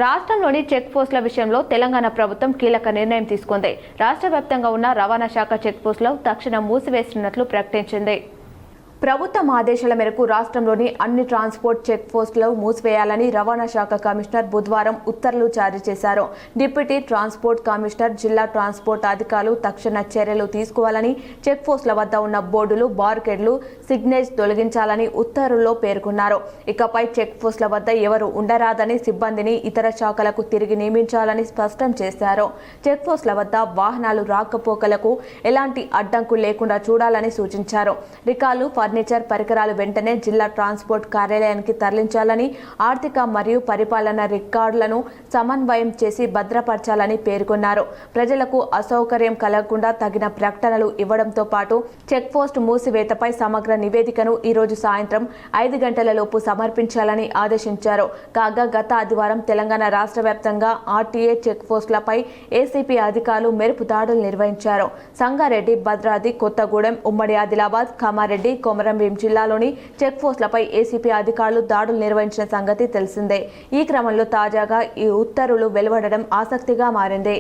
రాష్ట్రంలోని చెక్ పోస్టుల విషయంలో తెలంగాణ ప్రభుత్వం కీలక నిర్ణయం తీసుకుంది. రాష్ట్ర వ్యాప్తంగా ఉన్న రవాణా శాఖ చెక్ పోస్టులు తక్షణం మూసివేస్తున్నట్లు ప్రకటించింది. ప్రభుత్వం ఆదేశాల మేరకు రాష్ట్రంలోని అన్ని ట్రాన్స్పోర్ట్ చెక్ పోస్టులు మూసివేయాలని రవాణా శాఖ కమిషనర్ బుధవారం ఉత్తర్వులు జారీ చేశారు. డిప్యూటీ ట్రాన్స్పోర్ట్ కమిషనర్, జిల్లా ట్రాన్స్పోర్ట్ అధికారులు తక్షణ చర్యలు తీసుకోవాలని, చెక్ పోస్టుల వద్ద ఉన్న బోర్డులు, బార్కెడ్లు, సిగ్నేజ్ తొలగించాలని ఉత్తర్వుల్లో పేర్కొన్నారు. ఇకపై చెక్ పోస్టుల వద్ద ఎవరు ఉండరాదని, సిబ్బందిని ఇతర శాఖలకు తిరిగి నియమించాలని స్పష్టం చేశారు. చెక్ పోస్టుల వద్ద వాహనాలు రాకపోకలకు ఎలాంటి అడ్డంకు లేకుండా చూడాలని సూచించారు. రికార్డులు, ఫర్నిచర్, పరికరాలు వెంటనే జిల్లా ట్రాన్స్పోర్ట్ కార్యాలయానికి తరలించాలని, ఆర్థిక మరియు పరిపాలన రికార్డులను సమన్వయం చేసి భద్రపరచాలని పేర్కొన్నారు. ప్రజలకు అసౌకర్యం కలగకుండా తగిన ప్రకటనలు ఇవ్వడంతో పాటు చెక్ పోస్ట్ మూసివేతపై సమగ్ర నివేదికను ఈరోజు సాయంత్రం 5 గంటలలోపు సమర్పించాలని ఆదేశించారు. కాగా గత ఆదివారం తెలంగాణ రాష్ట్ర వ్యాప్తంగా ఆర్టీఏ చెక్ పోస్టులపై ఏసీపీ అధికారులు మెరుపు దాడులు నిర్వహించారు. సంగారెడ్డి, భద్రాద్రి కొత్తగూడెం, ఉమ్మడి ఆదిలాబాద్, కామారెడ్డి, కొమరంభీం జిల్లాలోని చెక్ పోస్టులపై ఏసీపీ అధికారులు దాడులు నిర్వహించిన సంగతి తెలిసిందే. ఈ క్రమంలో తాజాగా ఈ ఉత్తర్వులు వెలువడడం ఆసక్తిగా మారింది.